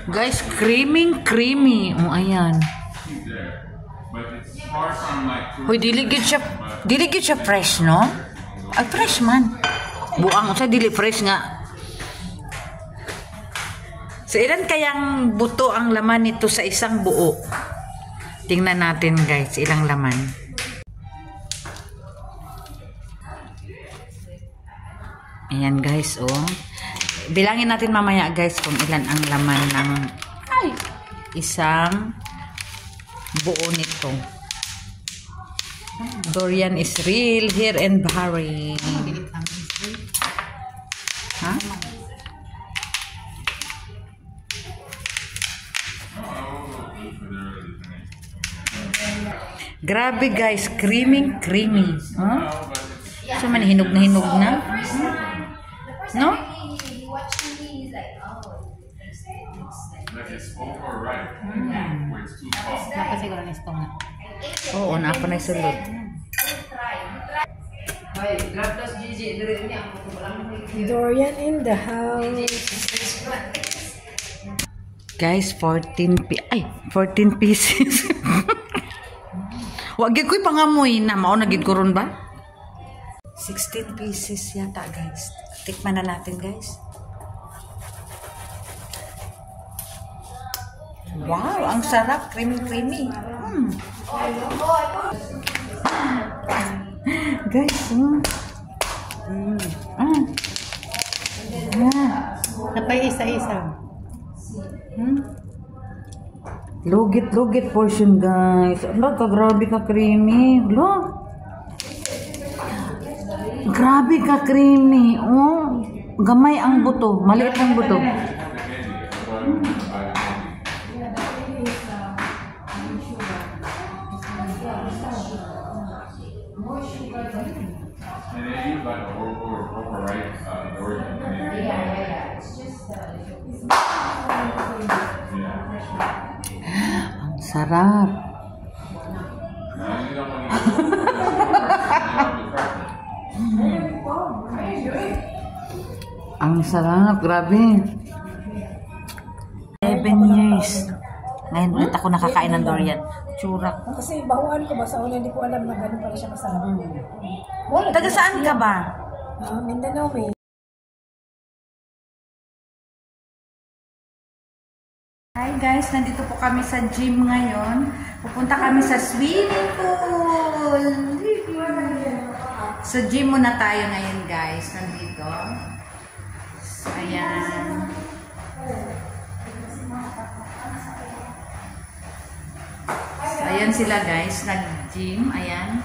Guys, creamy. Oh, ayan. Hoy, dili gid siya fresh, no? Ay, fresh man. Buang sa dili fresh nga. So, ilan kayang buto ang laman nito sa isang buo? Tingnan natin, guys, ilang laman. Ayan, guys, oh. Bilangin natin mamaya, guys, kung ilan ang laman ng isang buo nito. Durian is real here in Bahrain. Ha? Grabe, guys, creamy. Huh? So man hinog na. No? Oo, napa na isulod. Durian in the house. Guys, 14 pieces. Wag gyud ko'y pangamoy na mao na gid ko ron ba? 16 pieces yata, guys. Tikman na natin, guys. Wow, ang sarap, creamy. Guys, Napay isa-isa. Lugit portion, guys. Ala, grabe ka creamy. Ala. Grabe ka creamy. Oh, gamay ang buto, maliit ang buto. Ang sarap. Ang sarap, grabe. 11 years. Ngayon ulit ako nakakain ng durian. Tsura ko. Kasi bawaan ko ba sa una, hindi ko alam na gano'n pala siya masarap. Taga saan ka ba? Mindanao eh. Hi guys, nandito po kami sa gym ngayon. Pupunta kami sa swimming pool. So gym muna tayo ngayon, guys. Nandito. So, ayan. So, ayan sila, guys. Nag-gym. Ayan.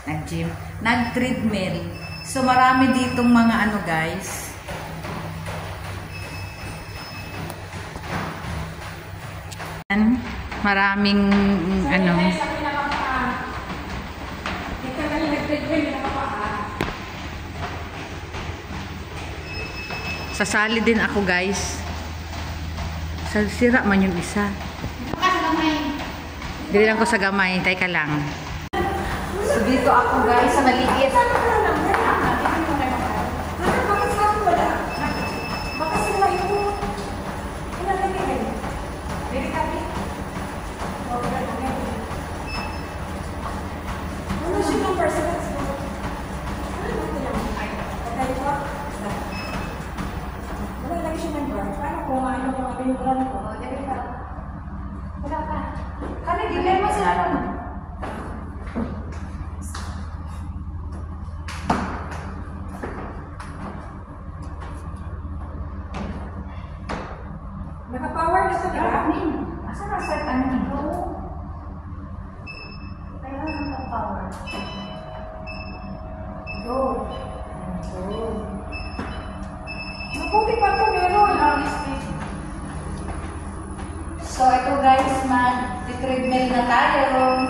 Nag-gym. Nag-treadmill. So marami ditong mga ano, guys. Maraming ano. Sasali din ako, guys. Sira man yung isa. Dili lang ko sa gamay. Teka lang. So dito ako, guys, sa maliit. Naka-power na ito, di ba? Asa na set ano nito? Kailangan naka-power. Go. Naputi pa ito, meron. So, ito guys, mag-treadmill na tayo.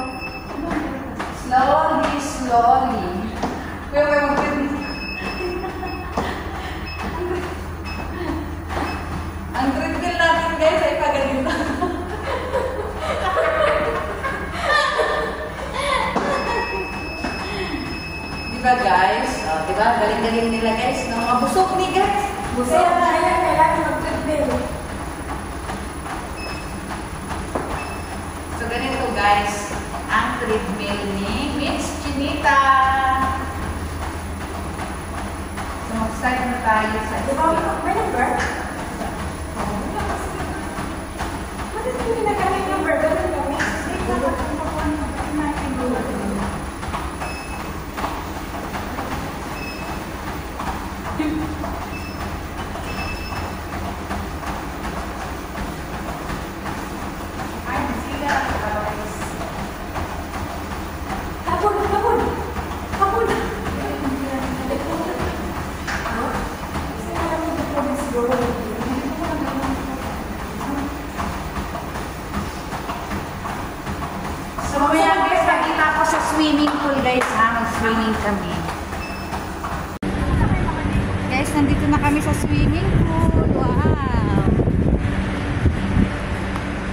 Slowly. Kuya, mag-treadmill. Ang treadmill natin guys ay pagalinta. Dito Diba guys? Oh, diba? Galing-galing nila guys. No? Mabusok ni guys. Busok na yan, kailangan mag-treatment. So ganito guys, ang treadmill ni Miss Chinita. So mag-start na tayo sa Diba, may number? Bakit hindi na kami number? Ganun kami. Hapon, hapon. Hapon. So mamaya guys, nakita ko sa swimming pool guys ha, mag-swimming kami. Guys, nandito na kami sa swimming pool. Wow!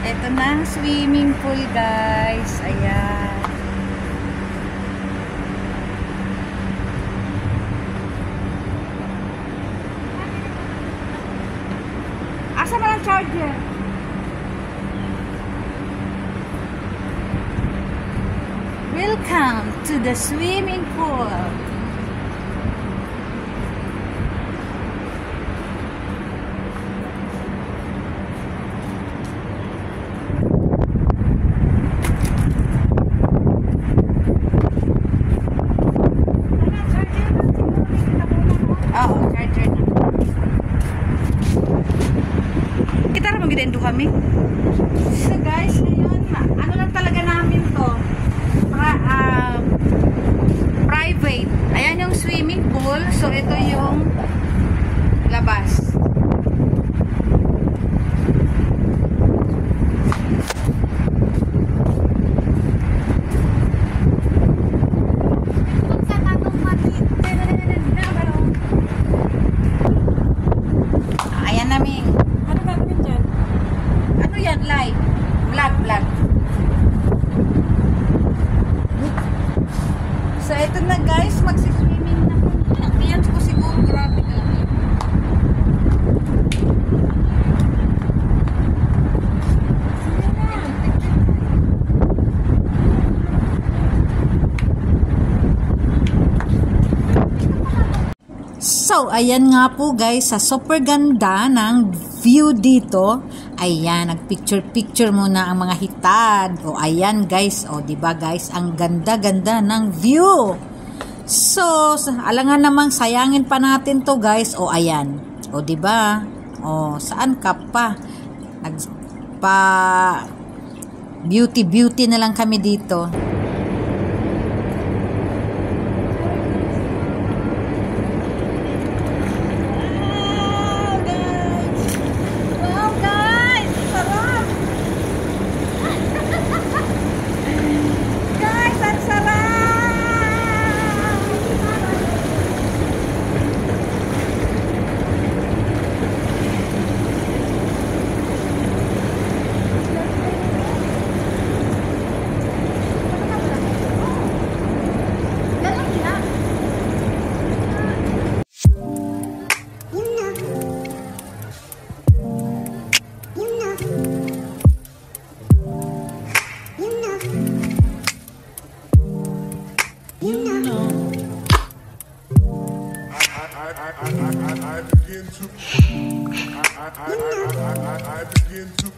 Ito na ang swimming pool guys. Ayan. Asa ba ang charger? Welcome to the swimming pool. Oo, charger na. Kita rin magdendo kami. So guys, ngayon, ano lang talaga namin to. Private. Ayan yung swimming pool. So ito yung labas. Ayan namin. Ano gagawin dyan? Ano yan? Live. Vlog. So, ito na guys, magsiswimming na kami. Ayan ko siguro, grabe ka. So, ayan nga po guys, sa super ganda ng view dito. Ayan, nagpicture-picture muna ang mga hitad. O, ayan guys. O, diba guys, ang ganda-ganda ng view. So, alangan namang sayangin pa natin to guys. O, ayan. O, diba? O, saan ka pa? Nagpa beauty na lang kami dito. I begin to